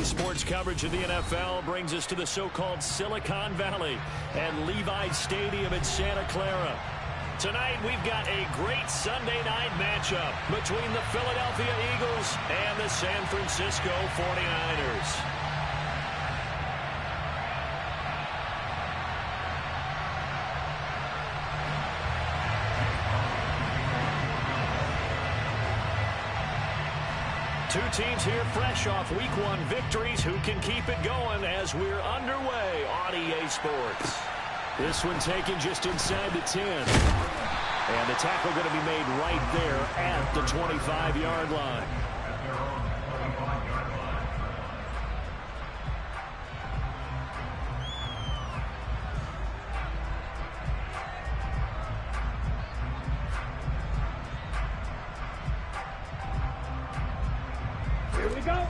Sports coverage of the NFL brings us to the so-called Silicon Valley and Levi Stadium in Santa Clara. Tonight, we've got a great Sunday night matchup between the Philadelphia Eagles and the San Francisco 49ers. Two teams here fresh off Week 1 victories. Who can keep it going as we're underway on EA Sports? This one taken just inside the 10. And the tackle going to be made right there at the 25-yard line. Here we go.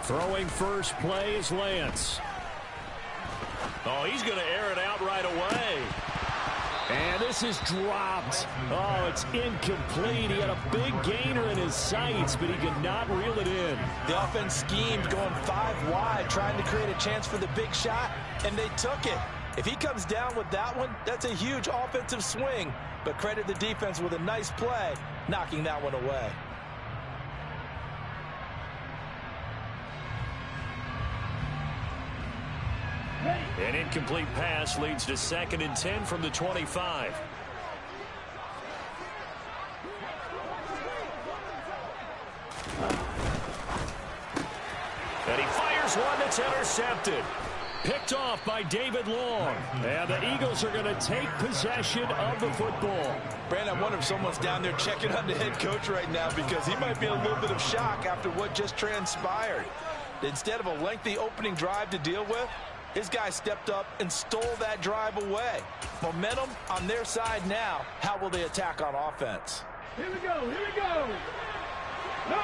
Throwing first play is Lance. Oh, he's going to air it out right away. And this is dropped. Oh, it's incomplete. He had a big gainer in his sights, but he could not reel it in. The offense schemed going 5 wide, trying to create a chance for the big shot, and they took it. If he comes down with that one, that's a huge offensive swing. But credit the defense with a nice play, knocking that one away. An incomplete pass leads to 2nd and 10 from the 25. And he fires one that's intercepted. Picked off by David Long. And the Eagles are going to take possession of the football. Brandon, I wonder if someone's down there checking on the head coach right now because he might be in a little bit of shock after what just transpired. Instead of a lengthy opening drive to deal with, his guy stepped up and stole that drive away. Momentum on their side now. How will they attack on offense? Here we go. Here we go. No.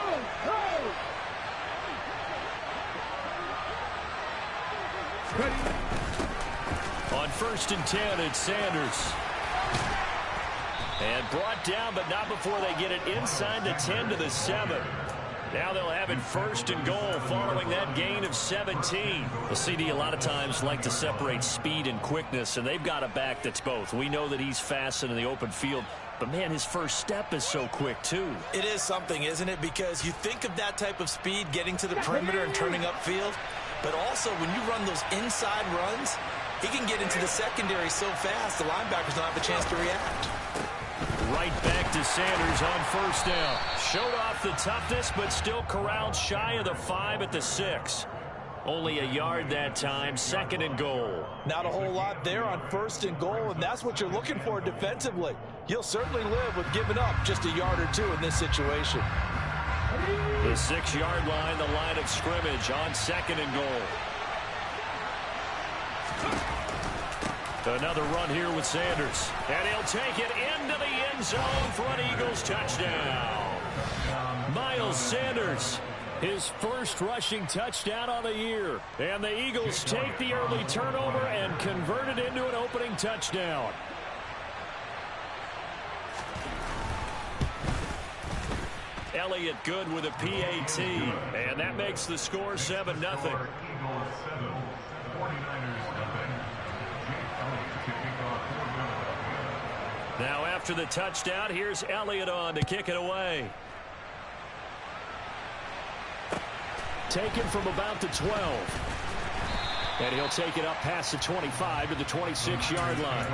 On 1st and 10, it's Sanders. And brought down, but not before they get it inside the 10 to the 7. Now they'll have it 1st and goal following that gain of 17. The CD a lot of times like to separate speed and quickness, and they've got a back that's both. We know that he's fast in the open field, but, man, his first step is so quick, too. It is something, isn't it? Because you think of that type of speed getting to the perimeter and turning upfield, but also when you run those inside runs, he can get into the secondary so fast the linebackers don't have a chance to react. Right back to Sanders on 1st down. Showed off the toughness, but still corralled shy of the 5 at the 6. Only a yard that time, 2nd and goal. Not a whole lot there on 1st and goal, and that's what you're looking for defensively. You'll certainly live with giving up just a yard or 2 in this situation. The 6-yard line, the line of scrimmage on 2nd and goal. Another run here with Sanders. And he'll take it into the end zone for an Eagles touchdown. Miles Sanders, his first rushing touchdown on the year. And the Eagles take the early turnover and convert it into an opening touchdown. Elliott good with a PAT. And that makes the score 7-0. Now after the touchdown, here's Elliott on to kick it away. Taken from about the 12. And he'll take it up past the 25 to the 26-yard line.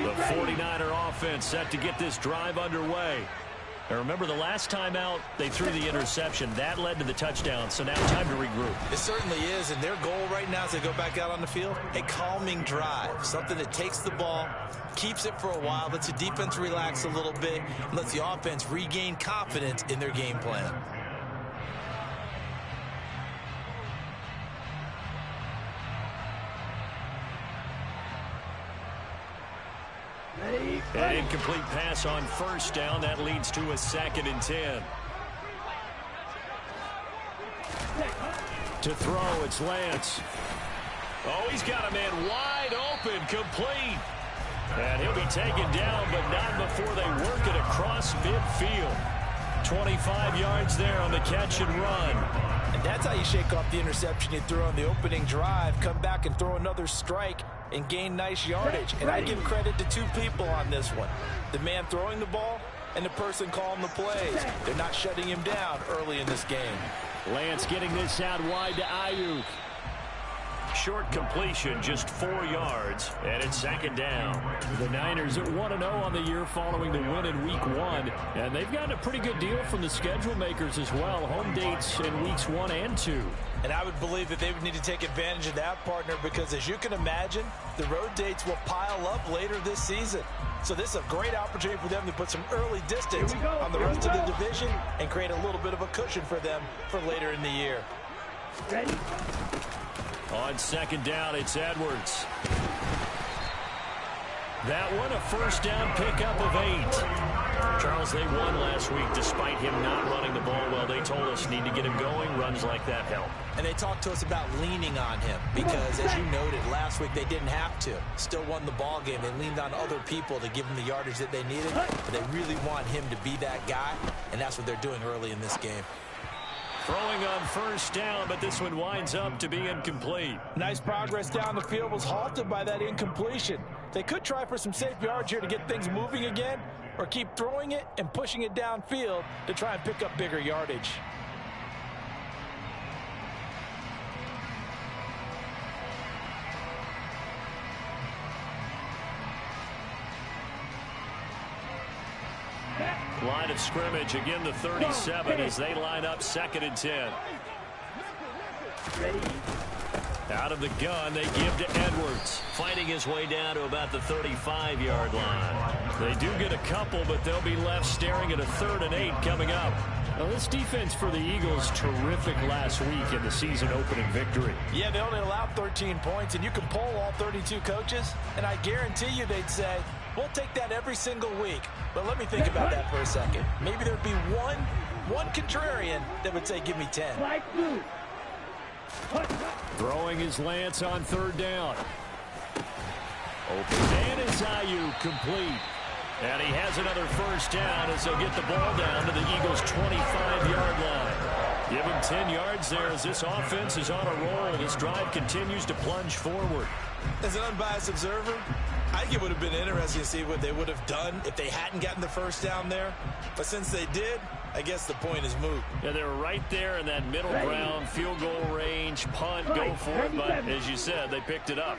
The 49er offense set to get this drive underway. Now remember, the last time out, they threw the interception. That led to the touchdown, so now time to regroup. It certainly is, and their goal right now as they go back out on the field, a calming drive, something that takes the ball, keeps it for a while, lets the defense relax a little bit, and lets the offense regain confidence in their game plan. An incomplete pass on 1st down. That leads to a 2nd and 10. To throw, it's Lance. Oh, he's got a man wide open, complete. And he'll be taken down, but not before they work it across midfield. 25 yards there on the catch and run. And that's how you shake off the interception you threw on the opening drive. Come back and throw another strike and gain nice yardage. And I give credit to two people on this one. The man throwing the ball and the person calling the plays. They're not shutting him down early in this game. Lance getting this out wide to Ayuk. Short completion, just 4 yards, and it's second down. The Niners at 1-0 on the year following the win in Week 1, and they've gotten a pretty good deal from the schedule makers as well. Home dates in Weeks 1 and 2. And I would believe that they would need to take advantage of that, partner, because as you can imagine, the road dates will pile up later this season. So this is a great opportunity for them to put some early distance on the rest of the division and create a little bit of a cushion for them for later in the year. Ready? On second down, it's Edwards. That one, a first down pickup of 8. Charles, they won last week despite him not running the ball well. They told us need to get him going. Runs like that help. And they talked to us about leaning on him because, as you noted, last week they didn't have to. Still won the ball game. They leaned on other people to give them the yardage that they needed. But they really want him to be that guy, and that's what they're doing early in this game. Throwing on first down, but this one winds up to be incomplete. Nice progress down the field was halted by that incompletion. They could try for some safe yards here to get things moving again, or keep throwing it and pushing it downfield to try and pick up bigger yardage. Line of scrimmage, again the 37 as they line up 2nd and 10. Ready? Out of the gun, they give to Edwards. Fighting his way down to about the 35-yard line. They do get a couple, but they'll be left staring at a 3rd and 8 coming up. Now, this defense for the Eagles, terrific last week in the season-opening victory. Yeah, they only allowed 13 points, and you can poll all 32 coaches, and I guarantee you they'd say, we'll take that every single week. But let me think about that for a second. Maybe there'd be one contrarian that would say, give me 10. Throwing his Lance on 3rd down. Open man is Ayuk, complete. And he has another first down as they'll get the ball down to the Eagles' 25-yard line. Give him 10 yards there as this offense is on a roll. This drive continues to plunge forward. As an unbiased observer, I think it would have been interesting to see what they would have done if they hadn't gotten the first down there. But since they did, I guess the point is moot. Yeah, they were right there in that middle ground, field goal range, punt, go for it. But as you said, they picked it up.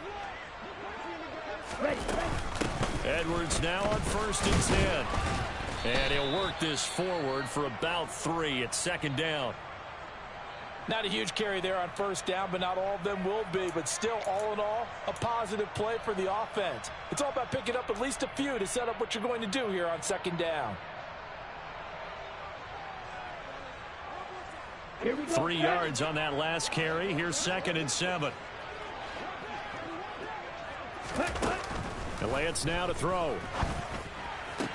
Edwards now on 1st and 10. And he'll work this forward for about 3 at 2nd down. Not a huge carry there on first down, but not all of them will be. But still, all in all, a positive play for the offense. It's all about picking up at least a few to set up what you're going to do here on 2nd down. 3 yards on that last carry. Here's 2nd and 7. Lance now to throw. And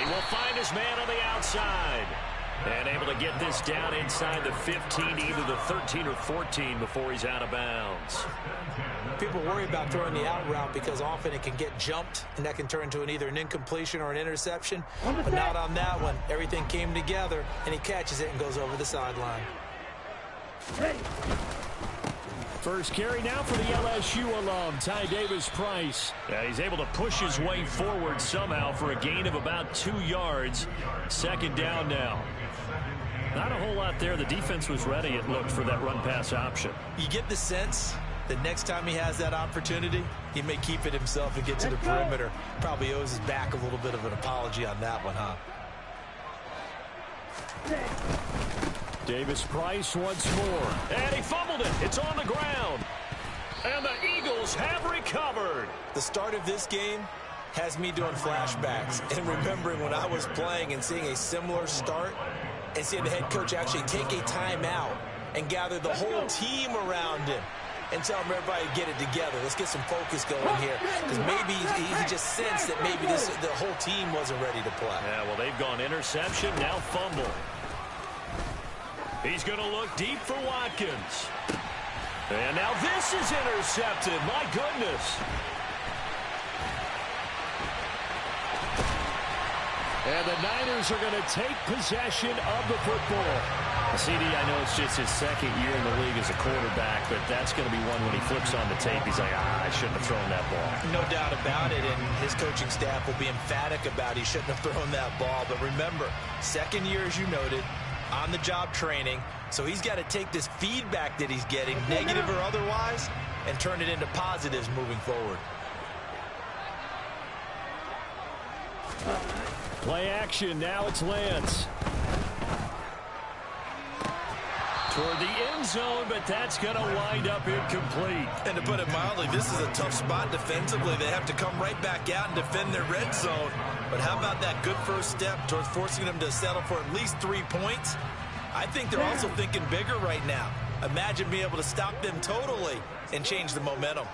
he will find his man on the outside. And able to get this down inside the 15, either the 13 or 14 before he's out of bounds. People worry about throwing the out route because often it can get jumped, and that can turn into either an incompletion or an interception. But not on that one. Everything came together, and he catches it and goes over the sideline. First carry now for the LSU alum, Ty Davis-Price. Yeah, he's able to push his way forward somehow for a gain of about 2 yards. 2nd down now. Not a whole lot there. The defense was ready, it looked, for that run-pass option. You get the sense that next time he has that opportunity, he may keep it himself and get to the perimeter. Probably owes his back a little bit of an apology on that one, huh? Davis-Price once more. And he fumbled it. It's on the ground. And the Eagles have recovered. The start of this game has me doing flashbacks and remembering when I was playing and seeing a similar start and seeing the head coach actually take a timeout and gather the whole team around him and tell him everybody to get it together. Let's get some focus going here, because maybe he just sensed that maybe the whole team wasn't ready to play. Yeah, well, they've gone interception, now fumble. He's going to look deep for Watkins. And now this is intercepted. My goodness. And the Niners are going to take possession of the football. CD, I know it's just his second year in the league as a quarterback, but that's going to be one when he flips on the tape. He's like, I shouldn't have thrown that ball. No doubt about it, and his coaching staff will be emphatic about he shouldn't have thrown that ball. But remember, second year, as you noted, on-the-job training, so he's got to take this feedback that he's getting, negative or otherwise, and turn it into positives moving forward. Play action, now it's Lance. Toward the end zone, but that's going to wind up incomplete. And to put it mildly, this is a tough spot defensively. They have to come right back out and defend their red zone. But how about that good first step towards forcing them to settle for at least 3 points? I think they're also thinking bigger right now. Imagine being able to stop them totally and change the momentum.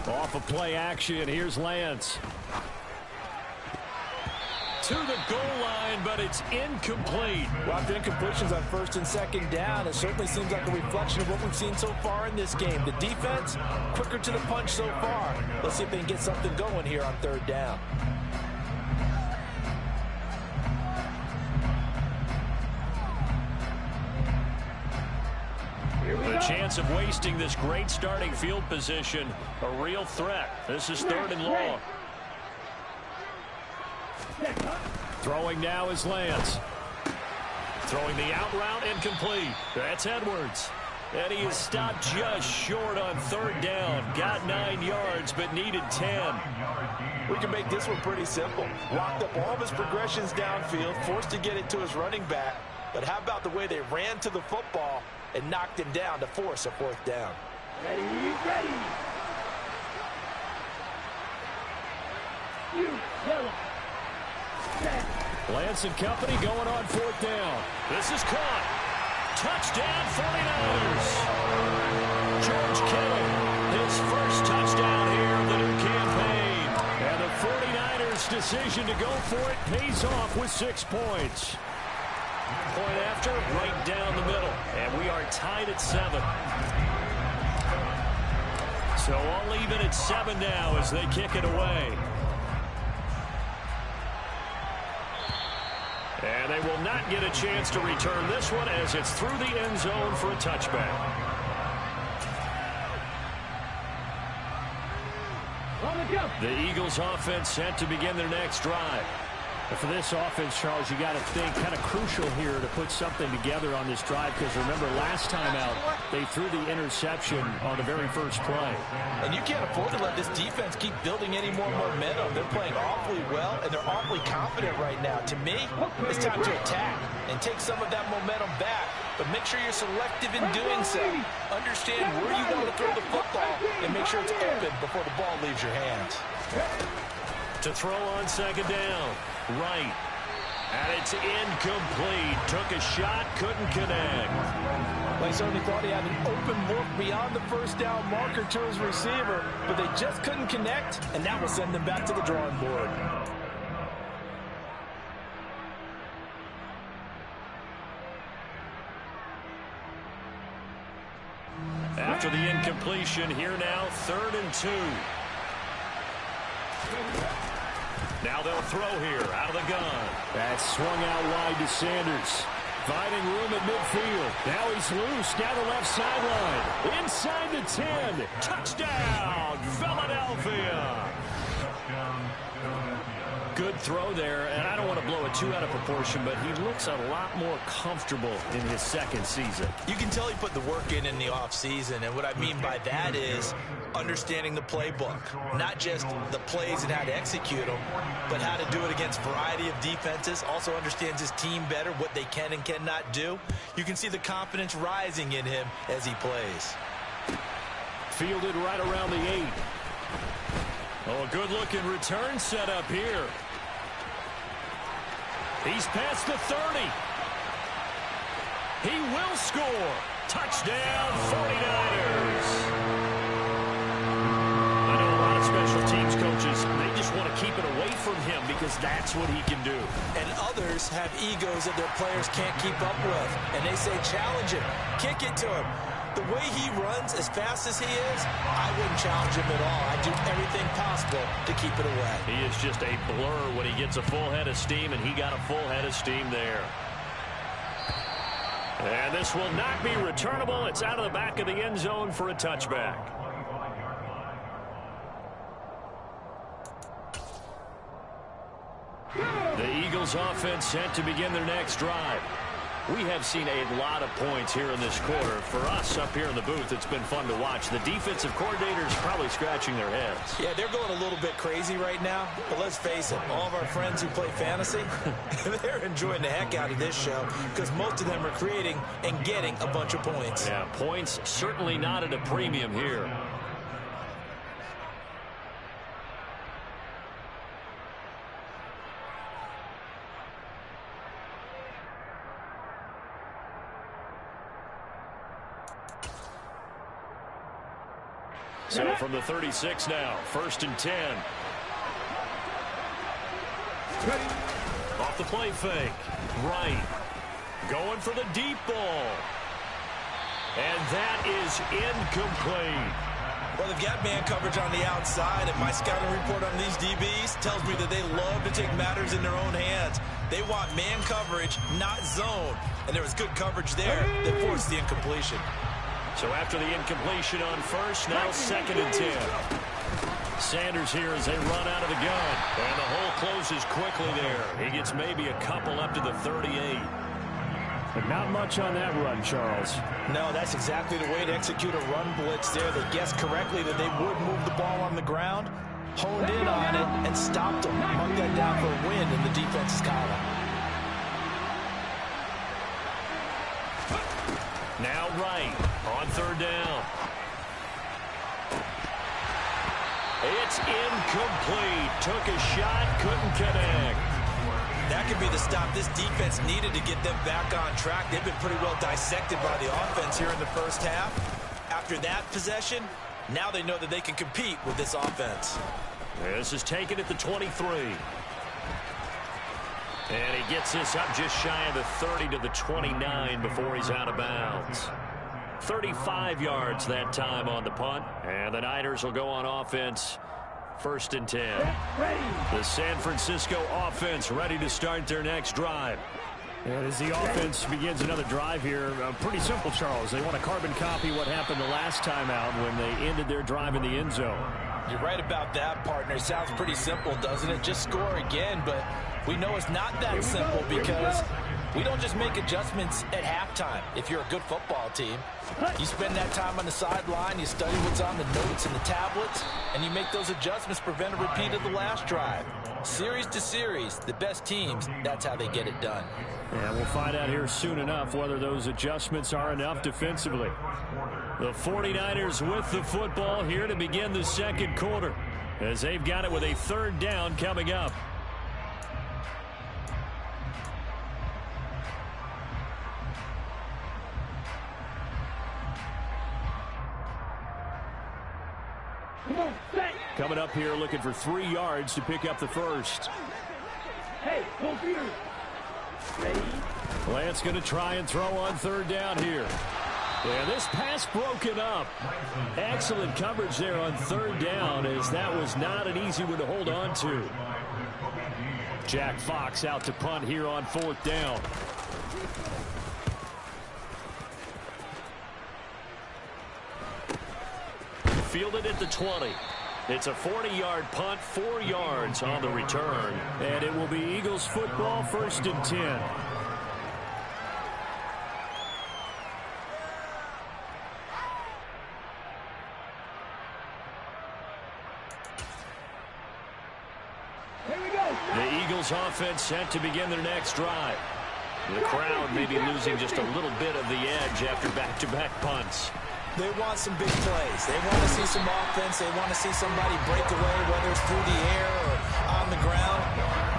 Off of play action, here's Lance. To the goal line, but it's incomplete. Well, after incompletions on first and second down, it certainly seems like a reflection of what we've seen so far in this game. The defense, quicker to the punch so far. Let's see if they can get something going here on third down. The chance of wasting this great starting field position, a real threat. This is third and long. Throwing now is Lance. Throwing the out route, incomplete. That's Edwards. And he is stopped just short on third down. Got 9 yards, but needed 10. We can make this one pretty simple. Locked up all of his progressions downfield, forced to get it to his running back. But how about the way they ran to the football and knocked him down to force a fourth down? Ready, ready. You yellow. Lance and company going on fourth down. This is caught. Touchdown 49ers. George Kittle, his first touchdown here of the new campaign. And the 49ers' decision to go for it pays off with 6 points. Point after, right down the middle. And we are tied at 7. So all even at 7 now as they kick it away. And they will not get a chance to return this one as it's through the end zone for a touchback. The Eagles offense set to begin their next drive. And for this offense, Charles, you got to think kind of crucial here to put something together on this drive, because remember last time out they threw the interception on the very first play. And you can't afford to let this defense keep building any more momentum. They're playing awfully well, and they're awfully confident right now. To me, it's time to attack and take some of that momentum back, but make sure you're selective in doing so. Understand where you want to throw the football and make sure it's open before the ball leaves your hands. To throw on second down. Right. And it's incomplete. Took a shot, couldn't connect. Well, he certainly thought he had an open look beyond the first down marker to his receiver, but they just couldn't connect, and that will send them back to the drawing board. After the incompletion, here now, 3rd and 2. Now they'll throw here, out of the gun. That's swung out wide to Sanders. Finding room at midfield. Now he's loose down the left sideline. Inside the 10. Touchdown, Philadelphia. Good throw there, and I don't want to blow it too out of proportion, but he looks a lot more comfortable in his second season. You can tell he put the work in the offseason, and what I mean by that is understanding the playbook. Not just the plays and how to execute them, but how to do it against a variety of defenses. Also understands his team better, what they can and cannot do. You can see the confidence rising in him as he plays. Fielded right around the 8. Oh, a good-looking return set up here. He's past the 30. He will score. Touchdown, 49ers. I know a lot of special teams coaches, they just want to keep it away from him because that's what he can do. And others have egos that their players can't keep up with. And they say, challenge him, kick it to him. The way he runs as fast as he is, I wouldn't challenge him at all. I'd do everything possible to keep it away. He is just a blur when he gets a full head of steam, and he got a full head of steam there. And this will not be returnable. It's out of the back of the end zone for a touchback. The Eagles offense set to begin their next drive. We have seen a lot of points here in this quarter. For us up here in the booth, it's been fun to watch. The defensive coordinators probably scratching their heads. Yeah, they're going a little bit crazy right now. But let's face it, all of our friends who play fantasy, they're enjoying the heck out of this show because most of them are creating and getting a bunch of points. Yeah, points certainly not at a premium here. So from the 36 now, 1st and 10. Off the play fake. Right. Going for the deep ball. And that is incomplete. Well, they've got man coverage on the outside, and my scouting report on these DBs tells me that they love to take matters in their own hands. They want man coverage, not zone. And there was good coverage there that forced the incompletion. So after the incompletion on first, now 2nd and 10. Sanders here as they run out of the gun. And the hole closes quickly there. He gets maybe a couple up to the 38. But not much on that run, Charles. No, that's exactly the way to execute a run blitz there. They guessed correctly that they would move the ball on the ground, honed in on it, and stopped them. Marked that down for a win in the defense's column. Now right on 3rd down. It's incomplete. Took a shot, couldn't connect. That could be the stop this defense needed to get them back on track. They've been pretty well dissected by the offense here in the first half. After that possession, now they know that they can compete with this offense. This is taken at the 23. And he gets this up just shy of the 30 to the 29 before he's out of bounds. 35 yards that time on the punt. And the Niners will go on offense. 1st and 10. The San Francisco offense ready to start their next drive. And as the offense begins another drive here, pretty simple, Charles. They want to carbon copy what happened the last time out when they ended their drive in the end zone. You're right about that, partner. Sounds pretty simple, doesn't it? Just score again, but we know it's not that simple because we don't just make adjustments at halftime. If you're a good football team, you spend that time on the sideline, you study what's on the notes and the tablets, and you make those adjustments, prevent a repeat of the last drive. Series to series, the best teams, that's how they get it done. Yeah, we'll find out here soon enough whether those adjustments are enough defensively. The 49ers with the football here to begin the second quarter as they've got it with a 3rd down coming up. Coming up here looking for 3 yards to pick up the first. Hey, computer. Ready? Lance going to try and throw on 3rd down here. And this pass broken up. Excellent coverage there on 3rd down as that was not an easy one to hold on to. Jack Fox out to punt here on 4th down. Fielded at the 20. It's a 40-yard punt, 4 yards on the return. And it will be Eagles football, 1st and 10. Here we go. The Eagles offense set to begin their next drive. The crowd may be losing just a little bit of the edge after back-to-back punts. They want some big plays. They want to see some offense. They want to see somebody break away, whether it's through the air or on the ground.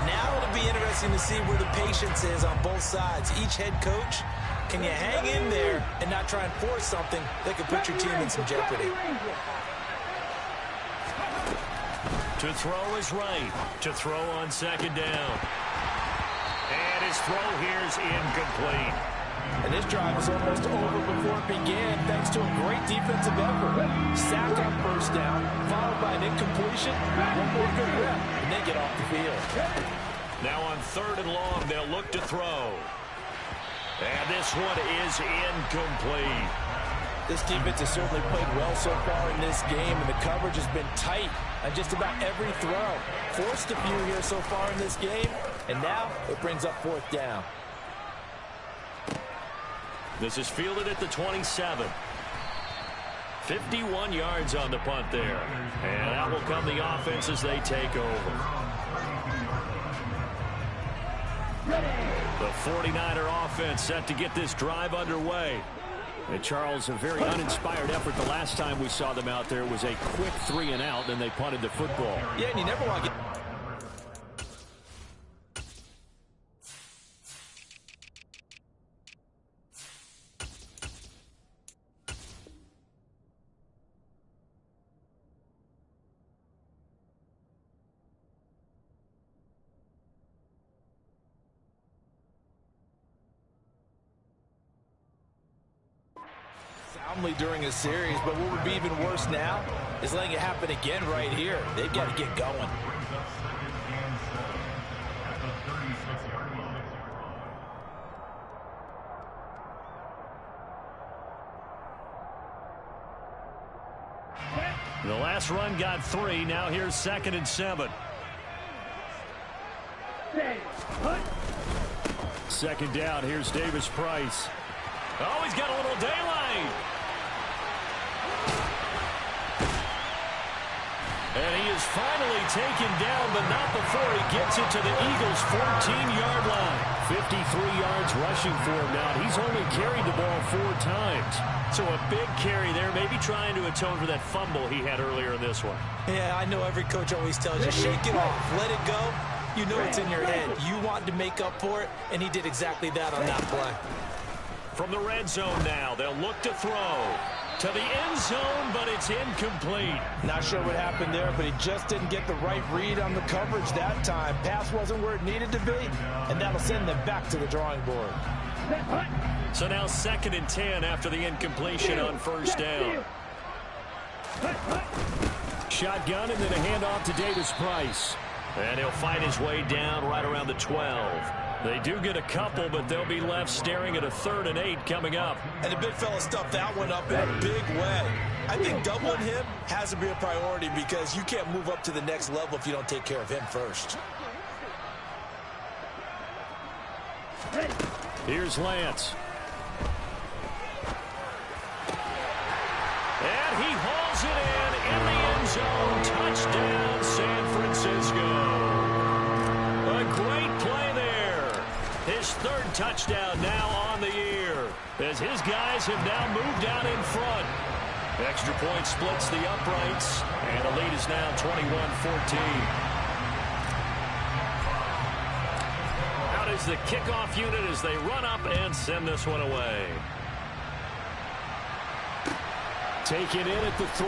Now it'll be interesting to see where the patience is on both sides. Each head coach, can you hang in there and not try and force something that could put your team in some jeopardy? To throw is right. To throw on second down. And his throw here is incomplete. And this drive is almost over before it began thanks to a great defensive effort. Sack on first down, followed by an incompletion. One more good rep, and they get off the field. Now on 3rd and long, they'll look to throw. And this one is incomplete. This defense has certainly played well so far in this game, and the coverage has been tight on just about every throw. Forced a few here so far in this game, and now it brings up 4th down. This is fielded at the 27. 51 yards on the punt there. And out will come the offense as they take over. The 49er offense set to get this drive underway. And Charles, a very uninspired effort the last time we saw them out there. Was a quick 3 and out, then they punted the football. Yeah, and you never want to get... during a series, but what would be even worse now is letting it happen again right here. They've got to get going. The last run got 3. Now here's 2nd and 7. 2nd down. Here's Davis Price. Oh, he's got a little daylight. And he is finally taken down, but not before he gets it to the Eagles' 14-yard line. 53 yards rushing for him now. He's only carried the ball 4 times. So a big carry there, maybe trying to atone for that fumble he had earlier in this one. Yeah, I know every coach always tells you, shake it off, let it go. You know it's in your head. You want to make up for it, and he did exactly that on that play. From the red zone now, they'll look to throw. To the end zone, but it's incomplete. Not sure what happened there, but he just didn't get the right read on the coverage that time. Pass wasn't where it needed to be, and that'll send them back to the drawing board. So now 2nd and 10 after the incompletion on 1st down. Shotgun and then a handoff to Davis Price. And he'll fight his way down right around the 12. They do get a couple, but they'll be left staring at a 3rd and 8 coming up. And the big fella stuffed that one up in a big way. I think doubling him has to be a priority because you can't move up to the next level if you don't take care of him first. Here's Lance. And he hauls it in the end zone. Touchdown, San Francisco. A great play there. His 3rd touchdown now on the year, as his guys have now moved out in front. Extra point splits the uprights, and the lead is now 21-14. Out is the kickoff unit as they run up and send this one away. Taken in at the 3.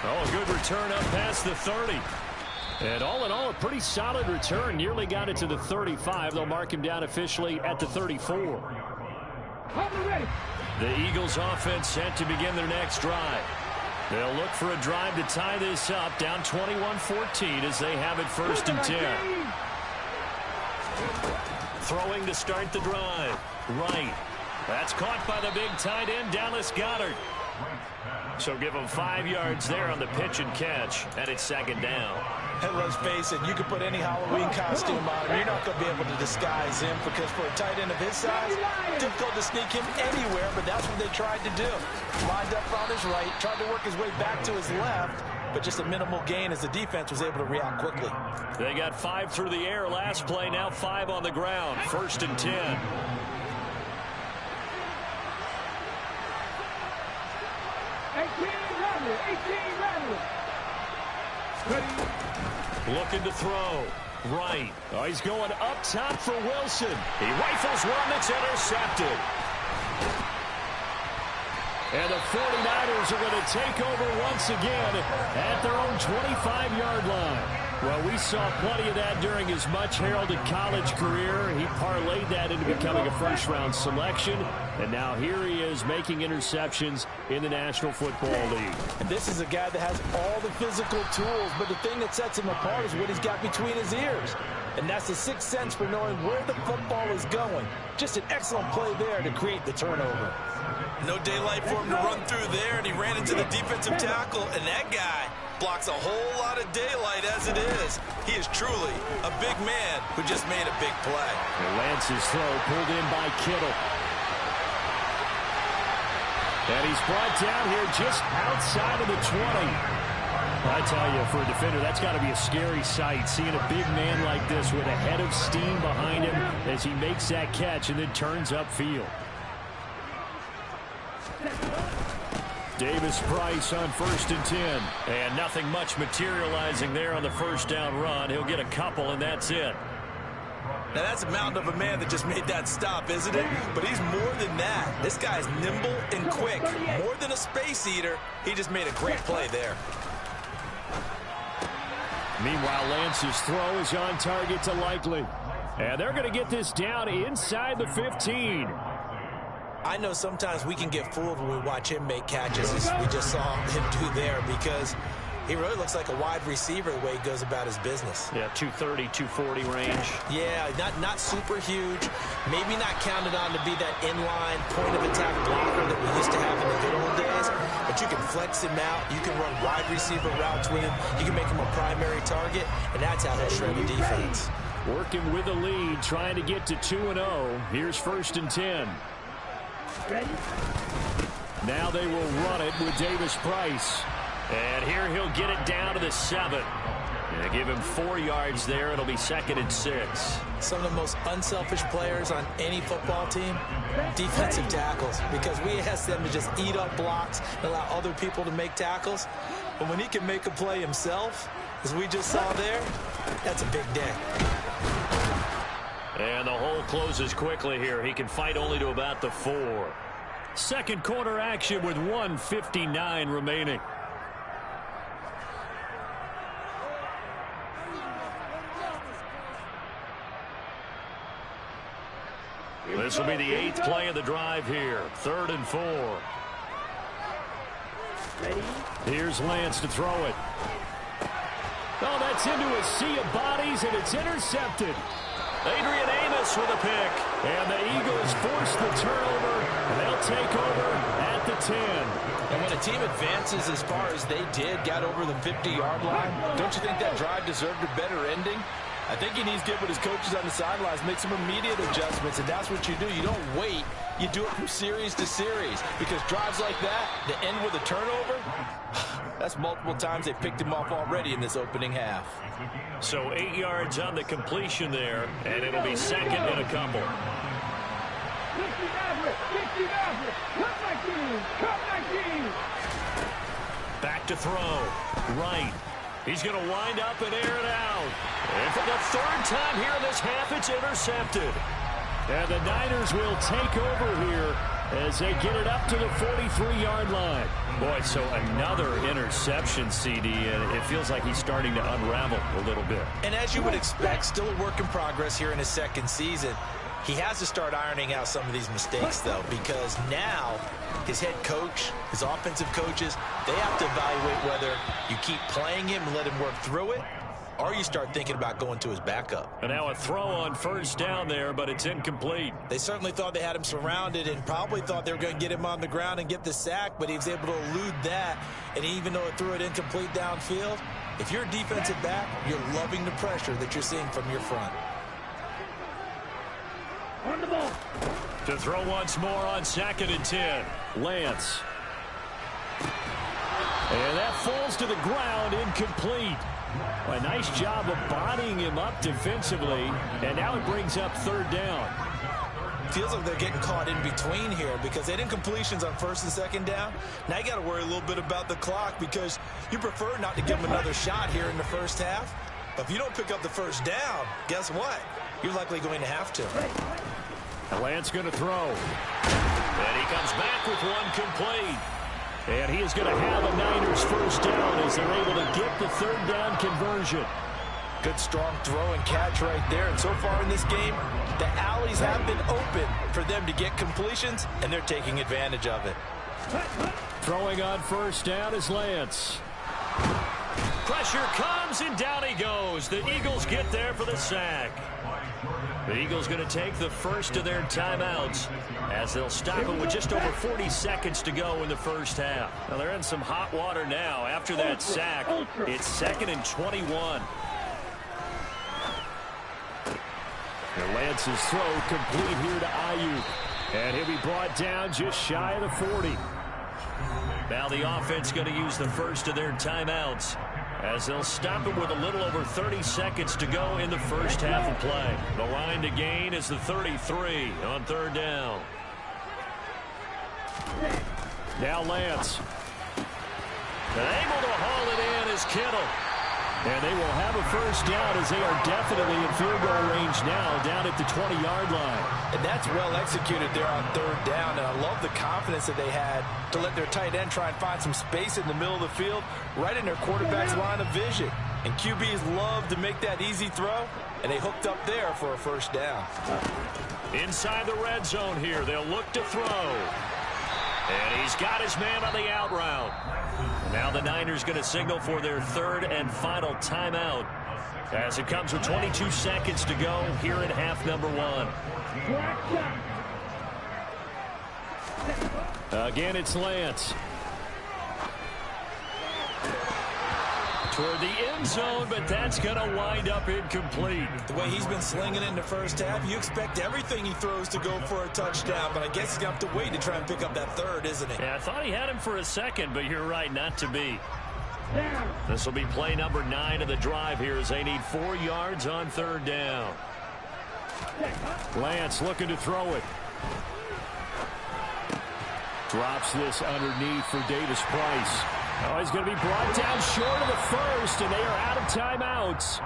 Oh, a good return up past the 30. And all in all, a pretty solid return. Nearly got it to the 35. They'll mark him down officially at the 34. The Eagles offense set to begin their next drive. They'll look for a drive to tie this up, down 21-14 as they have it 1st and 10. Throwing to start the drive. Right. That's caught by the big tight end, Dallas Goedert. So give him 5 yards there on the pitch and catch, and it's 2nd down. And let's face it, you can put any Halloween costume on him. You're not going to be able to disguise him because for a tight end of his size, difficult to sneak him anywhere, but that's what they tried to do. Lined up on his right, tried to work his way back to his left, but just a minimal gain as the defense was able to react quickly. They got 5 through the air last play, now 5 on the ground. 1st and 10. Looking to throw. Right. Oh, he's going up top for Wilson. He rifles one that's intercepted. And the 49ers are going to take over once again at their own 25-yard line. Well, we saw plenty of that during his much-heralded college career. He parlayed that into becoming a first-round selection. And now here he is making interceptions in the National Football League. And this is a guy that has all the physical tools, but the thing that sets him apart is what he's got between his ears. And that's the sixth sense for knowing where the football is going. Just an excellent play there to create the turnover. No daylight for him to run through there, and he ran into the defensive tackle, and that guy blocks a whole lot of daylight as it is. He is truly a big man who just made a big play. And Lance's throw pulled in by Kittle. And he's brought down here just outside of the 20. I tell you, for a defender, that's got to be a scary sight, seeing a big man like this with a head of steam behind him as he makes that catch and then turns upfield. Davis Price on 1st and 10. And nothing much materializing there on the first down run. He'll get a couple, and that's it. Now, that's a mountain of a man that just made that stop, isn't it? But he's more than that. This guy's nimble and quick. More than a space eater. He just made a great play there. Meanwhile, Lance's throw is on target to Likely. And they're going to get this down inside the 15. I know sometimes we can get fooled when we watch him make catches, as we just saw him do there, because he really looks like a wide receiver the way he goes about his business. Yeah, 230, 240 range. Yeah, not super huge. Maybe not counted on to be that inline point-of-attack blocker that we used to have in the good old days, but you can flex him out. You can run wide receiver routes with him. You can make him a primary target, and that's how he'll shred the defense. Working with a lead, trying to get to 2-0. Here's 1st and 10. Ready? Now they will run it with Davis Price. And here he'll get it down to the 7. And they give him 4 yards there. It'll be 2nd and 6. Some of the most unselfish players on any football team, defensive tackles, because we ask them to just eat up blocks and allow other people to make tackles. But when he can make a play himself, as we just saw there, that's a big day. And the hole closes quickly here. He can fight only to about the 4. Second quarter action with 1:59 remaining. This will be the 8th play of the drive here. 3rd and 4. Ready? Here's Lance to throw it. Oh, that's into a sea of bodies, and it's intercepted. Adrian Amos with a pick. And the Eagles force the turnover, and they'll take over at the 10. And when a team advances as far as they did, got over the 50-yard line, don't you think that drive deserved a better ending? I think he needs to get with his coaches on the sidelines, make some immediate adjustments, and that's what you do. You don't wait. You do it from series to series, because drives like that, to end with a turnover, that's multiple times they picked him off already in this opening half. So 8 yards on the completion there, and it'll be 2nd and a couple. 60 Maverick! 60 Maverick! Come 19! Back to throw. Right. He's going to wind up and air it out. And for the 3rd time here in this half, it's intercepted. And the Niners will take over here as they get it up to the 43-yard line. Boy, so another interception, CD, and it feels like he's starting to unravel a little bit. And as you would expect, still a work in progress here in his 2nd season. He has to start ironing out some of these mistakes, though, because now his head coach, his offensive coaches, they have to evaluate whether you keep playing him and let him work through it, or you start thinking about going to his backup. And now a throw on 1st down there, but it's incomplete. They certainly thought they had him surrounded and probably thought they were going to get him on the ground and get the sack, but he was able to elude that. And even though it threw it incomplete downfield, if you're a defensive back, you're loving the pressure that you're seeing from your front. On the ball. To throw once more on 2nd and 10. Lance. And that falls to the ground, incomplete. A nice job of bodying him up defensively, and now it brings up 3rd down. Feels like they're getting caught in between here because they did incompletions on 1st and 2nd down. Now you got to worry a little bit about the clock because you prefer not to give them another shot here in the 1st half. But if you don't pick up the 1st down, guess what? You're likely going to have to. Lance going to throw. And he comes back with one complete. And he is going to have a Niners first down as they're able to get the third down conversion. Good strong throw and catch right there. And so far in this game, the alleys have been open for them to get completions, and they're taking advantage of it. Throwing on first down is Lance. Pressure comes, and down he goes. The Eagles get there for the sack. The Eagles going to take the first of their timeouts as they'll stop it with just over 40 seconds to go in the first half. Now they're in some hot water now. After that sack, it's 2nd and 21. And Lance's throw complete here to Ayuk. And he'll be brought down just shy of the 40. Now the offense going to use the first of their timeouts as they'll stop it with a little over 30 seconds to go in the first half of play. The line to gain is the 33 on third down. Now Lance. And able to haul it in is Kittle. And they will have a first down as they are definitely in field goal range now down at the 20-yard line. And that's well executed there on third down. And I love the confidence that they had to let their tight end try and find some space in the middle of the field, right in their quarterback's line of vision. And QBs love to make that easy throw, and they hooked up there for a first down. Inside the red zone here, they'll look to throw. And he's got his man on the out route. Now the Niners going to signal for their third and final timeout as it comes with 22 seconds to go here in half number 1. Again, it's Lance. Toward the end zone, but that's going to wind up incomplete. The way he's been slinging it in the first half, you expect everything he throws to go for a touchdown, but I guess he's going to have to wait to try and pick up that third, isn't he? Yeah, I thought he had him for a second, but you're right, not to be. This will be play number 9 of the drive here as they need 4 yards on third down. Lance looking to throw it. Drops this underneath for Davis Price. Oh, he's going to be brought down short of the first, and they are out of timeouts.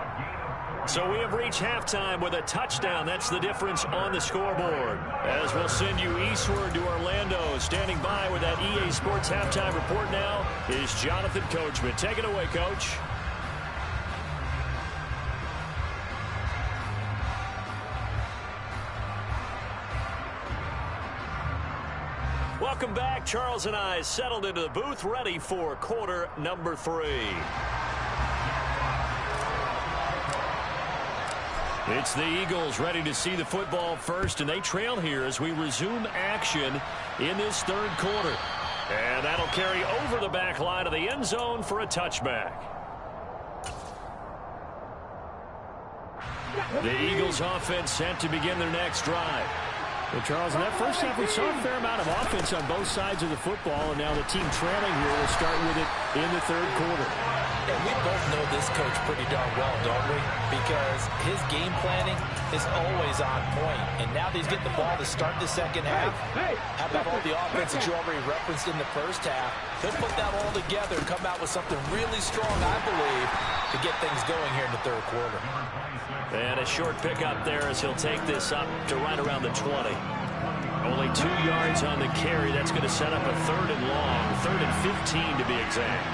So we have reached halftime with a touchdown. That's the difference on the scoreboard. As we'll send you eastward to Orlando. Standing by with that EA Sports halftime report now is Jonathan Coachman. Take it away, Coach. Welcome back. Charles and I settled into the booth, ready for quarter number 3. It's the Eagles ready to see the football first, and they trail here as we resume action in this third quarter. And that'll carry over the back line of the end zone for a touchback. The Eagles offense set to begin their next drive. Well, Charles, in that first half, we saw a fair amount of offense on both sides of the football, and now the team trailing here will start with it in the third quarter. And we both know this coach pretty darn well, don't we? Because his game planning is always on point. And now that he's getting the ball to start the second half, how about all the offense that you already referenced in the first half? He'll put that all together and come out with something really strong, I believe, to get things going here in the third quarter. And a short pickup there as he'll take this up to right around the 20. Only 2 yards on the carry. That's going to set up a third and long, 3rd and 15 to be exact.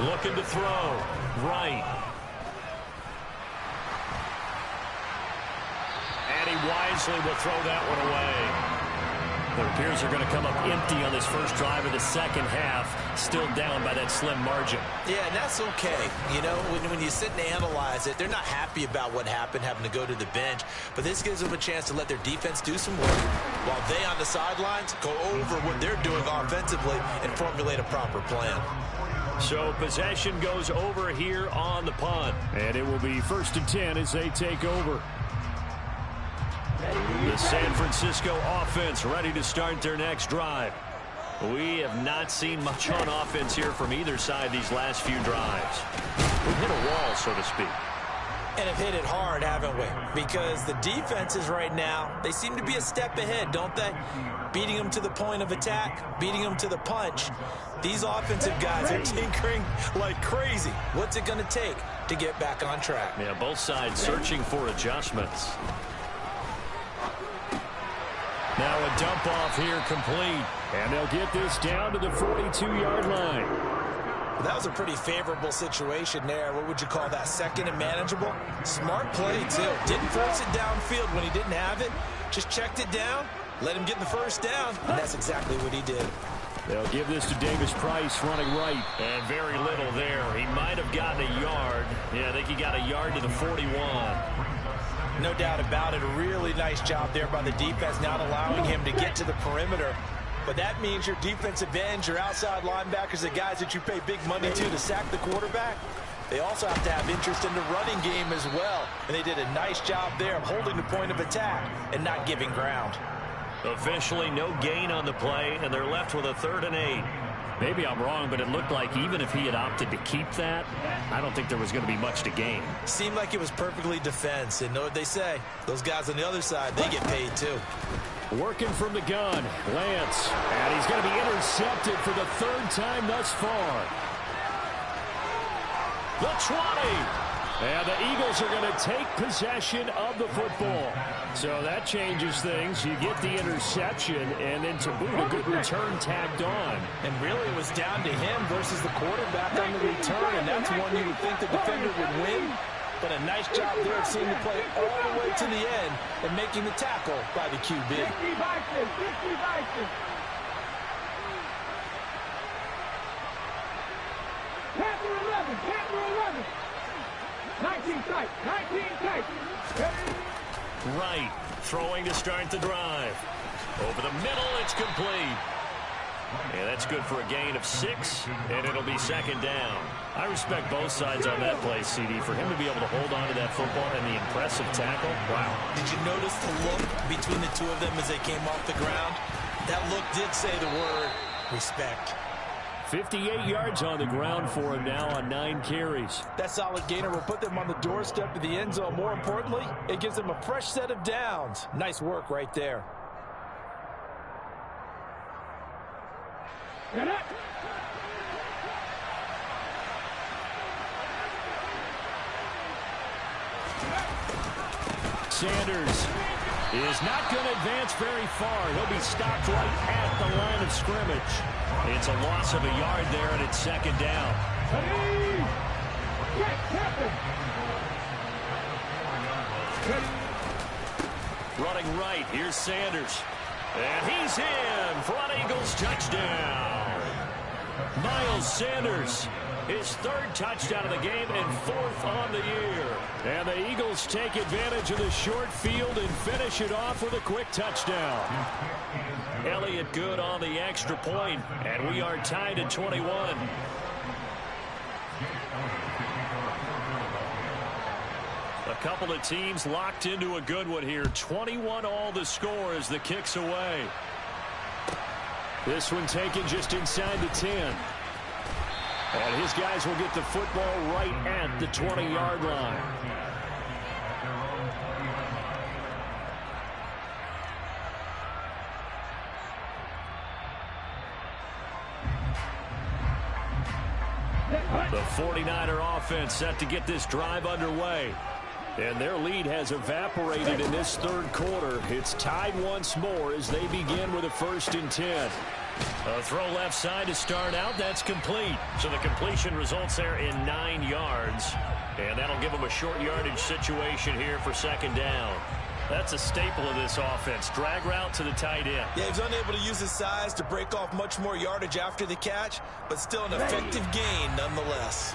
Looking to throw. Right. And he wisely will throw that one away. It appears they're going to come up empty on this first drive of the second half, still down by that slim margin. Yeah, and that's okay. You know, when you sit and analyze it, they're not happy about what happened, having to go to the bench. But this gives them a chance to let their defense do some work while they on the sidelines go over what they're doing offensively and formulate a proper plan. So possession goes over here on the punt. And it will be 1st and 10 as they take over. The San Francisco offense ready to start their next drive. We have not seen much on offense here from either side these last few drives. We've hit a wall, so to speak. And have hit it hard, haven't we? Because the defenses right now, they seem to be a step ahead, don't they? Beating them to the point of attack, beating them to the punch. These offensive guys are tinkering like crazy. What's it going to take to get back on track? Yeah, both sides searching for adjustments. Now a dump off here complete. And they'll get this down to the 42-yard line. That was a pretty favorable situation there. What would you call that? Second and manageable? Smart play, too. Didn't force it downfield when he didn't have it. Just checked it down, let him get the first down, and that's exactly what he did. They'll give this to Davis Price running right. And very little there. He might have gotten a yard. Yeah, I think he got a yard to the 41. No doubt about it. A really nice job there by the defense, not allowing him to get to the perimeter. But that means your defensive ends, your outside linebackers, the guys that you pay big money to sack the quarterback, they also have to have interest in the running game as well. And they did a nice job there of holding the point of attack and not giving ground. Officially no gain on the play, and they're left with a 3rd and 8. Maybe I'm wrong, but it looked like even if he had opted to keep that, I don't think there was going to be much to gain. Seemed like it was perfectly defense. And know what they say? Those guys on the other side, they get paid too. Working from the gun, Lance. And he's going to be intercepted for the 3rd time thus far. The 20. And the Eagles are going to take possession of the football. So that changes things. You get the interception, and then to boot, a good return tagged on. And really, it was down to him versus the quarterback on the return, and that's one you would think the defender would win. But a nice job there of seeing the play all the way to the end and making the tackle by the QB. 50 Vikings, 50 Vikings. Panther 11, Panther 11. 19 tight, 19 tight. Right, throwing to start the drive. Over the middle, it's complete. And that's good for a gain of 6, and it'll be 2nd down. I respect both sides on that play, CD. For him to be able to hold on to that football and the impressive tackle, wow. Did you notice the look between the two of them as they came off the ground? That look did say the word respect. 58 yards on the ground for him now on 9 carries. That solid gainer will put them on the doorstep of the end zone. More importantly, it gives them a fresh set of downs. Nice work right there. Sanders is not going to advance very far. He'll be stopped right at the line of scrimmage. It's a loss of a yard there, and it's 2nd down. Running right, here's Sanders. And he's in for an Eagles touchdown. Miles Sanders, his 3rd touchdown of the game and 4th on the year. And the Eagles take advantage of the short field and finish it off with a quick touchdown. Elliott good on the extra point, and we are tied at 21. A couple of teams locked into a good one here. 21 all the score as the kick's away. This one taken just inside the 10. And his guys will get the football right at the 20-yard line. The 49er offense set to get this drive underway. And their lead has evaporated in this 3rd quarter. It's tied once more as they begin with a 1st and 10. A throw left side to start out. That's complete. So the completion results there in 9 yards. And that'll give them a short yardage situation here for 2nd down. That's a staple of this offense. Drag route to the tight end. Yeah, he's unable to use his size to break off much more yardage after the catch, but still an effective gain nonetheless.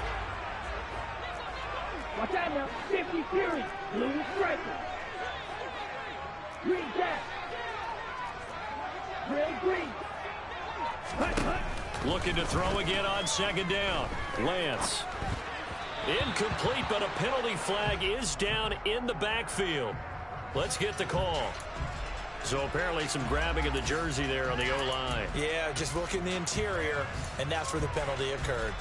Watch out now. 50 Fury. Blue striker. Green cat. Red green. Looking to throw again on 2nd down. Lance. Incomplete, but a penalty flag is down in the backfield. Let's get the call. So apparently some grabbing of the jersey there on the O-line. Yeah, just working the interior, and that's where the penalty occurred.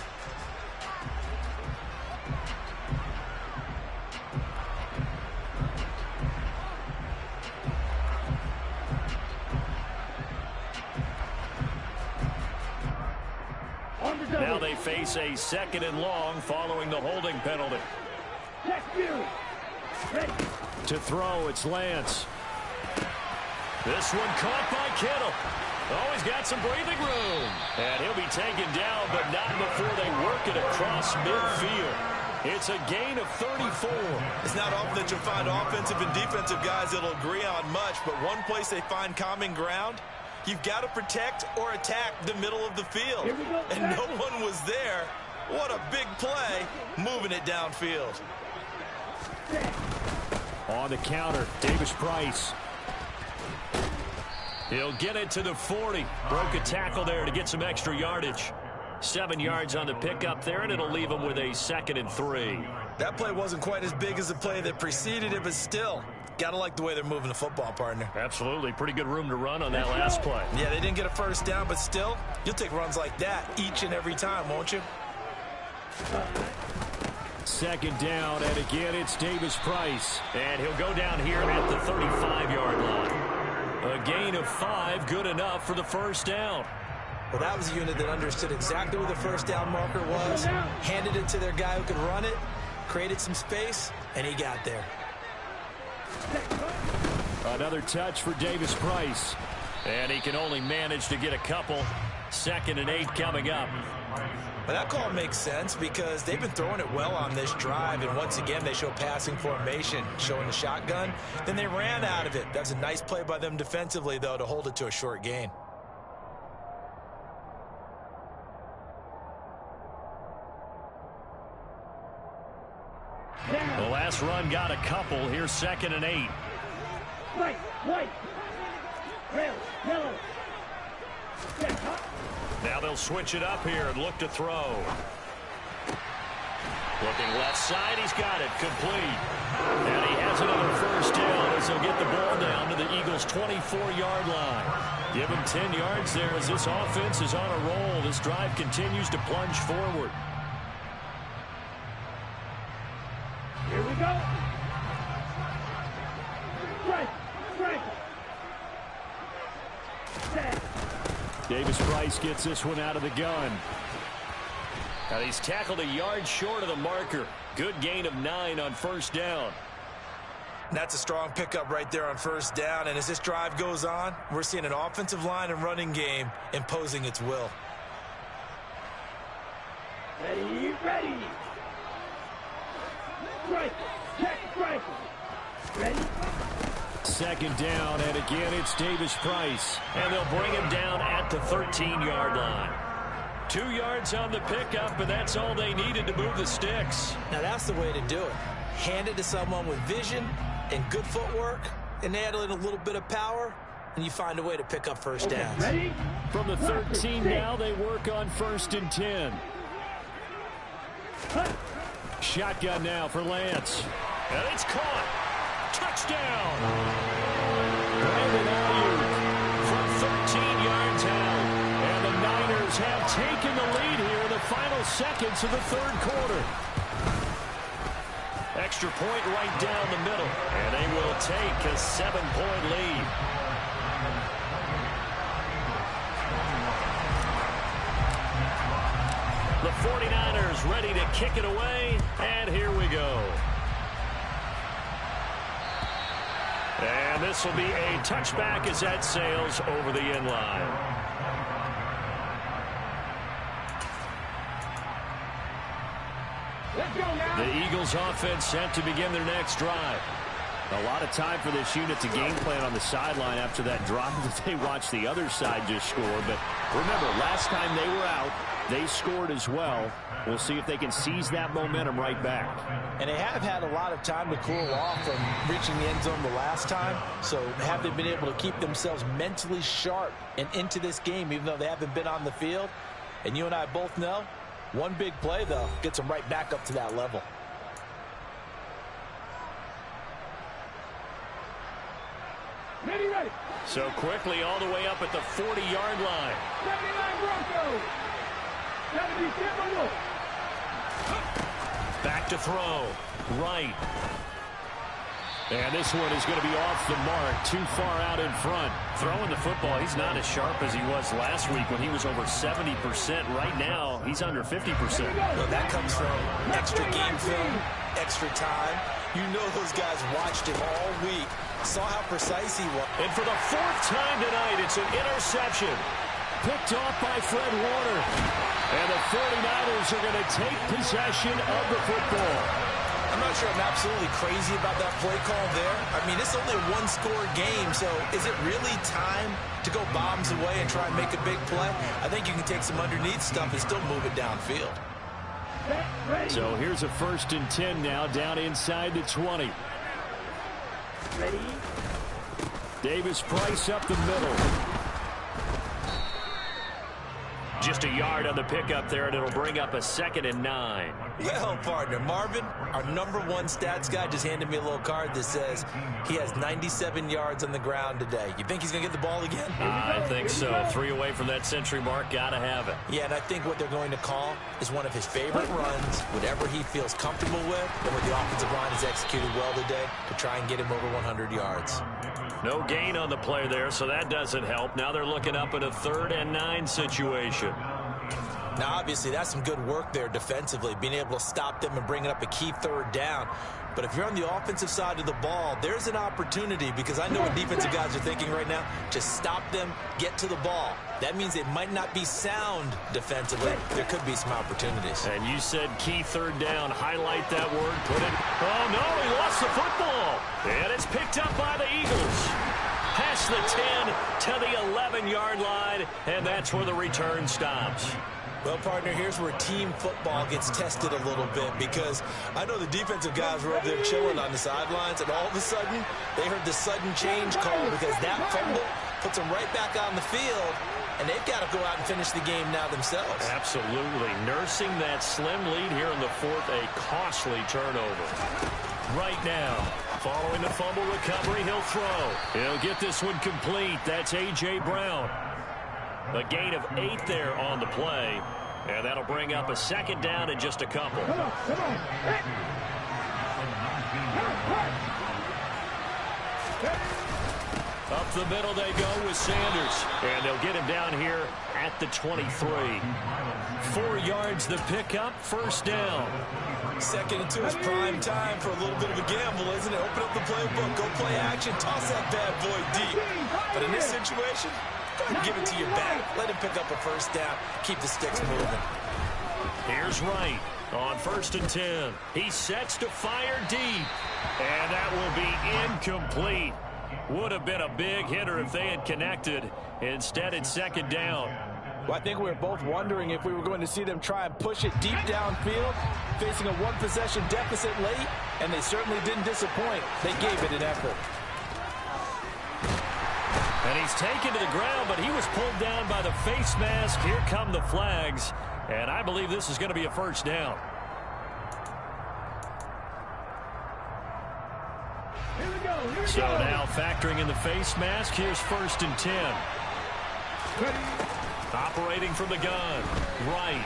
Now they face a 2nd and long following the holding penalty. To throw, it's Lance. This one caught by Kittle. Oh, he's got some breathing room. And he'll be taken down, but not before they work it across midfield. It's a gain of 34. It's not often that you'll find offensive and defensive guys that'll agree on much, but one place they find common ground, you've got to protect or attack the middle of the field. And no one was there. What a big play, moving it downfield. On the counter, Davis Price. He'll get it to the 40. Broke a tackle there to get some extra yardage. 7 yards on the pickup there, and it'll leave him with a 2nd and 3. That play wasn't quite as big as the play that preceded it, but still, got to like the way they're moving the football, partner. Absolutely. Pretty good room to run on that last play. Yeah, they didn't get a first down, but still, you'll take runs like that each and every time, won't you? 2nd down, and again, it's Davis Price. And he'll go down here at the 35-yard line. A gain of 5, good enough for the first down. Well, that was a unit that understood exactly where the first down marker was, handed it to their guy who could run it, created some space, and he got there. Another touch for Davis Price. And he can only manage to get a couple. 2nd and 8 coming up. But that call makes sense because they've been throwing it well on this drive, and once again they show passing formation, showing the shotgun. Then they ran out of it. That's a nice play by them defensively, though, to hold it to a short gain. The last run got a couple. Here's 2nd and 8. White. Red, yellow. Now they'll switch it up here and look to throw. Looking left side, he's got it, complete. And he has another first down as he'll get the ball down to the Eagles' 24-yard line. Give him 10 yards there as this offense is on a roll. This drive continues to plunge forward. Here we go. Strike. Set. Davis Price gets this one out of the gun. Now he's tackled a yard short of the marker. Good gain of 9 on first down. That's a strong pickup right there on first down, and as this drive goes on, we're seeing an offensive line and running game imposing its will. Ready. Strike. Ready. 2nd down, and again, it's Davis Price. And they'll bring him down at the 13-yard line. 2 yards on the pickup, and that's all they needed to move the sticks. Now that's the way to do it. Hand it to someone with vision and good footwork, and add in a little bit of power, and you find a way to pick up first downs. Ready? From the 13 now, they work on 1st and 10. Shotgun now for Lance. And it's caught. Touchdown. Brandon Ayuk From 13 yards out. and the Niners have taken the lead here in the final seconds of the 3rd quarter. Extra point right down the middle. And they will take a 7-point lead. The 49ers ready to kick it away. And here we go. And this will be a touchback as that sails over the end line. Let's go now. The Eagles offense set to begin their next drive. A lot of time for this unit to game plan on the sideline after that drive that they watched the other side just score. But remember, last time they were out, they scored as well. We'll see if they can seize that momentum right back. And they have had a lot of time to cool off from reaching the end zone the last time. So have they been able to keep themselves mentally sharp and into this game, even though they haven't been on the field? And you and I both know, one big play, though, gets them right back up to that level. Ready. So quickly all the way up at the 40-yard line. 79 Broncos. 77. Back to throw. Right. And this one is going to be off the mark, too far out in front. Throwing the football, he's not as sharp as he was last week when he was over 70%. Right now, he's under 50%. Well, that comes from extra game film, extra time. You know those guys watched him all week, Saw how precise he was. And for the 4th time tonight, it's an interception. Picked off by Fred Warner. And the 49ers are going to take possession of the football. I'm not sure I'm absolutely crazy about that play call there. I mean, it's only a one-score game, so is it really time to go bombs away and try and make a big play? I think you can take some underneath stuff and still move it downfield. So here's a 1st and 10 now, down inside the 20. Ready? Davis Price up the middle. Just a yard on the pickup there, and it'll bring up a 2nd and 9. Well, partner, Marvin, our #1 stats guy, just handed me a little card that says he has 97 yards on the ground today. You think he's going to get the ball again? I think so. 3 away from that century mark. Got to have it. Yeah, and I think what they're going to call is one of his favorite runs, whatever he feels comfortable with, and what the offensive line has executed well today to try and get him over 100 yards. No gain on the play there, so that doesn't help. Now they're looking up at a 3rd and 9 situation. Now, obviously, that's some good work there defensively, being able to stop them and bringing up a key 3rd down. But if you're on the offensive side of the ball, there's an opportunity, because I know what defensive guys are thinking right now. Just stop them, get to the ball. That means it might not be sound defensively. There could be some opportunities. And you said key 3rd down. Highlight that word. Put it. Oh, no, he lost the football. And it's picked up by the Eagles. Past the 10 to the 11-yard line, and that's where the return stops. Well, partner, here's where team football gets tested a little bit, because I know the defensive guys were over there chilling on the sidelines, and all of a sudden, they heard the sudden change call, because that fumble puts them right back on the field, and they've got to go out and finish the game now themselves. Absolutely. Nursing that slim lead here in the 4th, a costly turnover. Right now, following the fumble recovery, he'll throw. He'll get this one complete. That's A.J. Brown. A gain of 8 there on the play, and that'll bring up a 2nd down and just a couple. Come on. Up the middle they go with Sanders, and they'll get him down here at the 23. 4 yards the pickup, 1st down. 2nd and 2 is prime time for a little bit of a gamble, isn't it? Open up the playbook, go play action, toss that bad boy deep. But in this situation, go ahead and give it to your back. Let him pick up a 1st down, keep the sticks moving. Here's Wright on 1st and 10. He sets to fire deep, and that will be incomplete. Would have been a big hitter if they had connected. Instead, it's 2nd down. Well, I think we were both wondering if we were going to see them try and push it deep downfield, facing a 1-possession deficit late, and they certainly didn't disappoint. They gave it an effort. And he's taken to the ground, but he was pulled down by the face mask. Here come the flags, and I believe this is going to be a 1st down. Here we go. So now factoring in the face mask, here's 1st and 10. Operating from the gun. Right.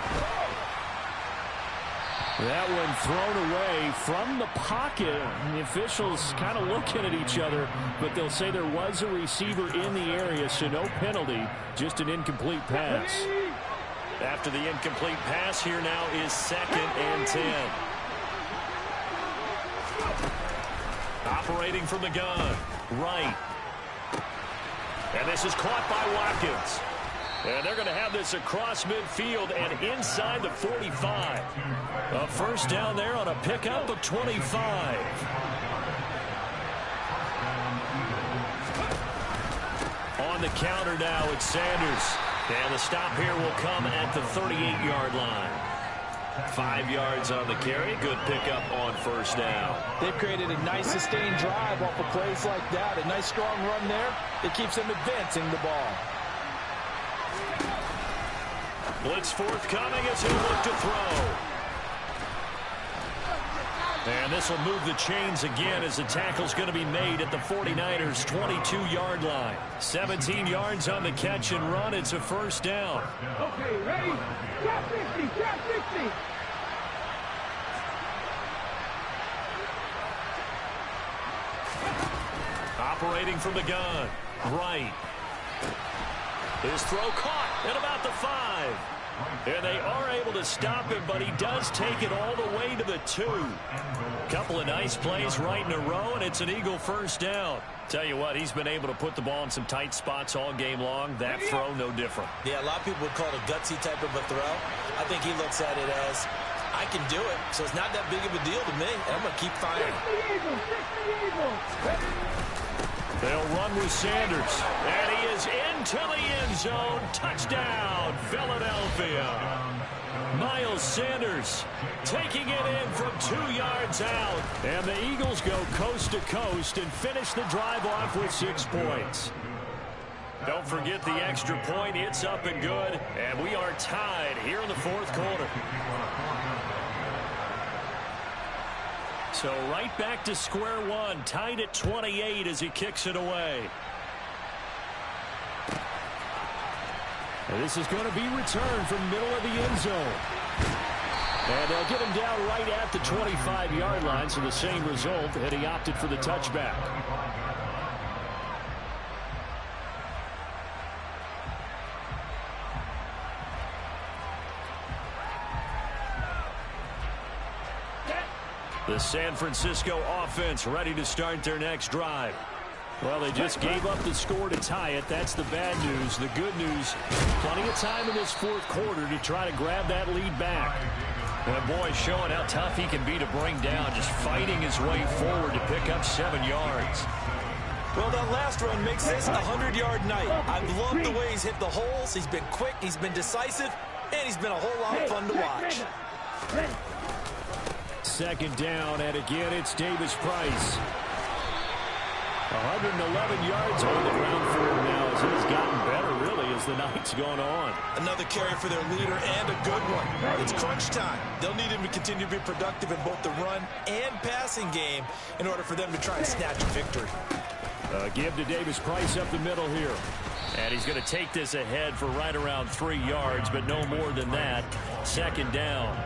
That one thrown away from the pocket. And the officials kind of looking at each other, but they'll say there was a receiver in the area, so no penalty, just an incomplete pass. After the incomplete pass, here now is 2nd and 10. Operating from the gun. Right. And this is caught by Watkins. And they're going to have this across midfield and inside the 45. A 1st down there on a pickup of 25. On the counter now, it's Sanders. And the stop here will come at the 38-yard line. 5 yards on the carry. Good pickup on 1st down. They've created a nice sustained drive off of plays like that. A nice strong run there that keeps them advancing the ball. Blitz forthcoming as he'll look to throw. And this will move the chains again as the tackle's going to be made at the 49ers' 22-yard line. 17 yards on the catch and run. It's a 1st down. Okay, ready? Drop 50, drop 50. Operating from the gun. Right. His throw caught at about the 5. And they are able to stop him, but he does take it all the way to the 2. Couple of nice plays right in a row, and it's an Eagle first down. Tell you what, he's been able to put the ball in some tight spots all game long. That throw, no different. Yeah, a lot of people would call it a gutsy type of a throw. I think he looks at it as, I can do it, so it's not that big of a deal to me, and I'm going to keep firing. They'll run with Sanders, and he is into the end zone. Touchdown, Philadelphia. Miles Sanders taking it in from 2 yards out. And the Eagles go coast to coast and finish the drive off with 6 points. Don't forget the extra point. It's up and good. And we are tied here in the 4th quarter. So right back to square one. Tied at 28 as he kicks it away. And this is going to be returned from middle of the end zone. And they'll get him down right at the 25-yard line, so the same result, and he opted for the touchback. The San Francisco offense ready to start their next drive. Well, they just gave up the score to tie it. That's the bad news. The good news, plenty of time in this 4th quarter to try to grab that lead back. And boy, showing how tough he can be to bring down, just fighting his way forward to pick up 7 yards. Well, that last run makes this a 100-yard night. I've loved the way he's hit the holes. He's been quick, he's been decisive, and he's been a whole lot of fun to watch. 2nd down, and again, it's Davis Price. 111 yards on the ground for him now as he's gotten better, really, as the night's gone on. Another carry for their leader and a good one. It's crunch time. They'll need him to continue to be productive in both the run and passing game in order for them to try and snatch a victory. Give to Davis Price up the middle here. And he's going to take this ahead for right around 3 yards, but no more than that. 2nd down.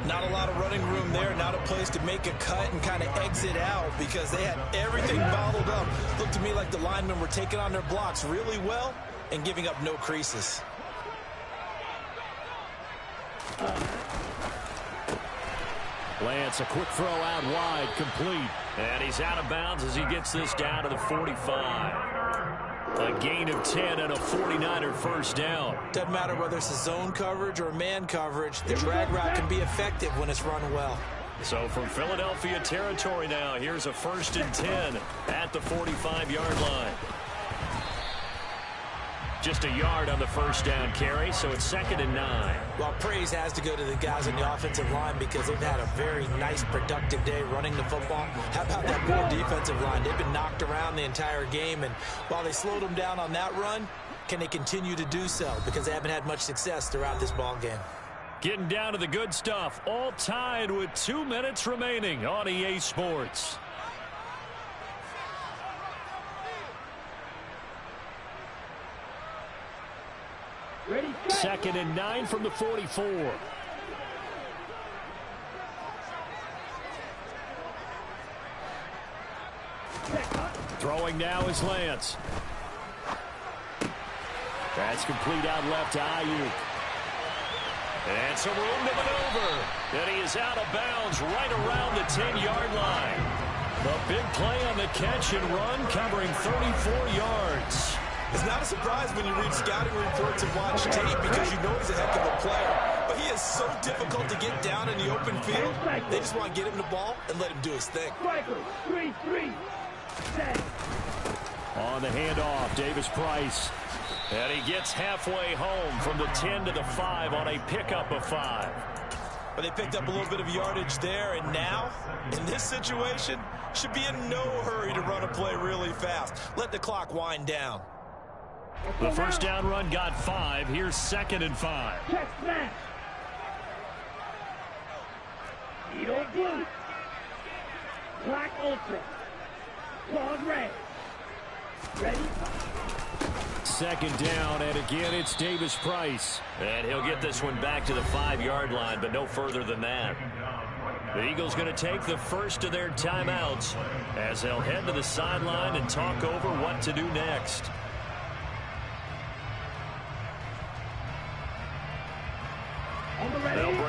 Not a lot of running room there, not a place to make a cut and kind of exit out because they had everything bottled up. Looked to me like the linemen were taking on their blocks really well and giving up no creases. Lance, a quick throw out wide, complete. And he's out of bounds as he gets this down to the 45. A gain of 10 and a 49er first down. Doesn't matter whether it's a zone coverage or man coverage, the drag route can be effective when it's run well. So from Philadelphia territory now, here's a 1st and 10 at the 45-yard line. Just a yard on the first down carry, so it's 2nd and 9. Well, praise has to go to the guys on the offensive line because they've had a very nice, productive day running the football. How about that poor defensive line? They've been knocked around the entire game, and while they slowed them down on that run, can they continue to do so? Because they haven't had much success throughout this ball game. Getting down to the good stuff, all tied with 2 minutes remaining on EA Sports. Ready, 2nd and 9 from the 44. Throwing now is Lance. That's complete out left to Ayuk. And some room to maneuver. And he is out of bounds right around the 10-yard line. The big play on the catch and run covering 34 yards. It's not a surprise when you read scouting reports and watch tape because you know he's a heck of a player. But he is so difficult to get down in the open field. They just want to get him the ball and let him do his thing. On the handoff, Davis Price. And he gets halfway home from the 10 to the 5 on a pickup of 5. But they picked up a little bit of yardage there, and now, in this situation, should be in no hurry to run a play really fast. Let the clock wind down. The first down run got 5. Here's 2nd and 5. Check smash. Eagle blue. Black ultra. Claws red. Ready? 2nd down, and again, it's Davis Price. And he'll get this one back to the 5-yard line, but no further than that. The Eagles going to take the first of their timeouts as they'll head to the sideline and talk over what to do next.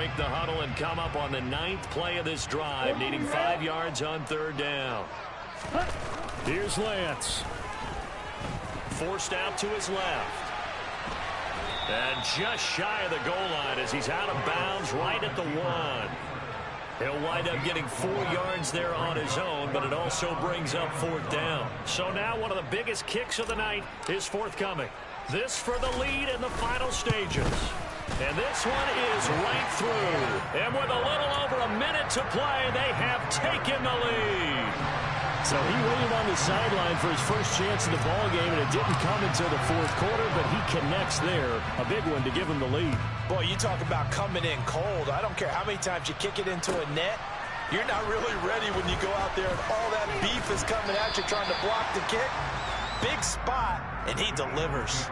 break the huddle and come up on the 9th play of this drive, needing 5 yards on 3rd down. Here's Lance. Forced out to his left. And just shy of the goal line as he's out of bounds right at the 1. He'll wind up getting 4 yards there on his own, but it also brings up 4th down. So now one of the biggest kicks of the night is forthcoming. This for the lead in the final stages. And this one is right through. And with a little over a minute to play, they have taken the lead. So he waited on the sideline for his first chance in the ballgame, and it didn't come until the 4th quarter, but he connects there. A big one to give him the lead. Boy, you talk about coming in cold. I don't care how many times you kick it into a net. You're not really ready when you go out there and all that beef is coming at you trying to block the kick. Big spot, and he delivers.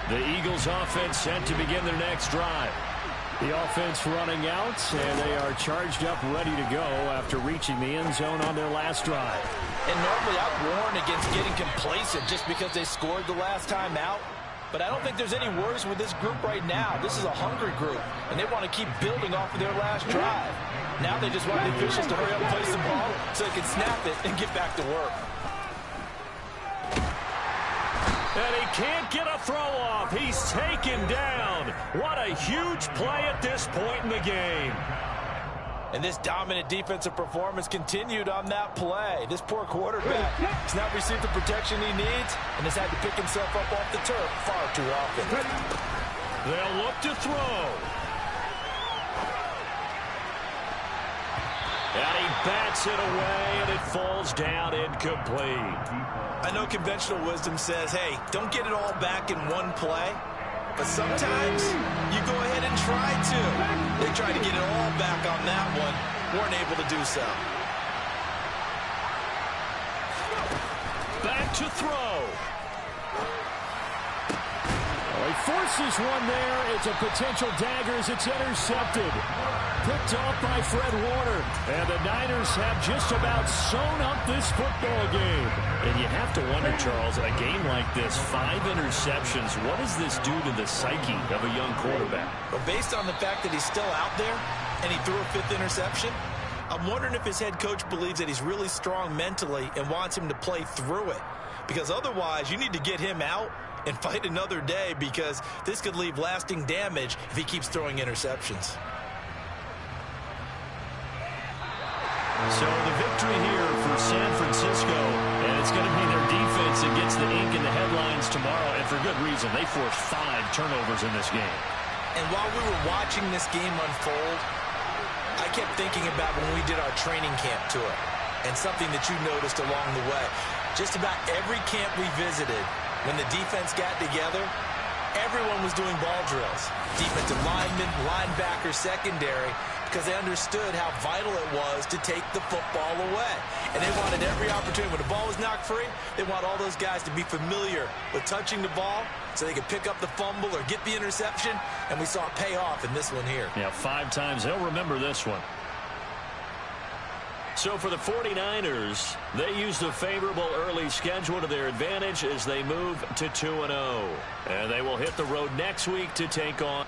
The Eagles offense set to begin their next drive. The offense running out, and they are charged up, ready to go after reaching the end zone on their last drive. And normally I'd warn against getting complacent just because they scored the last time out. But I don't think there's any worries with this group right now. This is a hungry group, and they want to keep building off of their last drive. Now they just want the officials to hurry up and place the ball so they can snap it and get back to work. And he can't get a throw off. He's taken down. What a huge play at this point in the game. And this dominant defensive performance continued on that play. This poor quarterback has not received the protection he needs and has had to pick himself up off the turf far too often. They'll look to throw. And he bats it away, and it falls down incomplete. I know conventional wisdom says, hey, don't get it all back in one play. But sometimes you go ahead and try to. They tried to get it all back on that one. Weren't able to do so. Back to throw. He forces one there. It's a potential dagger as it's intercepted. Picked off by Fred Warner. And the Niners have just about sewn up this football game. And you have to wonder, Charles, in a game like this, 5 interceptions, what does this do to the psyche of a young quarterback? But based on the fact that he's still out there and he threw a 5th interception, I'm wondering if his head coach believes that he's really strong mentally and wants him to play through it. Because otherwise, you need to get him out and fight another day, because this could leave lasting damage if he keeps throwing interceptions. So the victory here for San Francisco, and it's going to be their defense that gets the ink in the headlines tomorrow, and for good reason. They forced 5 turnovers in this game. And while we were watching this game unfold, I kept thinking about when we did our training camp tour, and something that you noticed along the way. Just about every camp we visited, when the defense got together, everyone was doing ball drills. Defensive linemen, linebackers, secondary, because they understood how vital it was to take the football away. And they wanted every opportunity. When the ball was knocked free, they want all those guys to be familiar with touching the ball so they could pick up the fumble or get the interception. And we saw it pay off in this one here. Yeah, 5 times. They'll remember this one. So for the 49ers, they used a favorable early schedule to their advantage as they move to 2-0. And they will hit the road next week to take on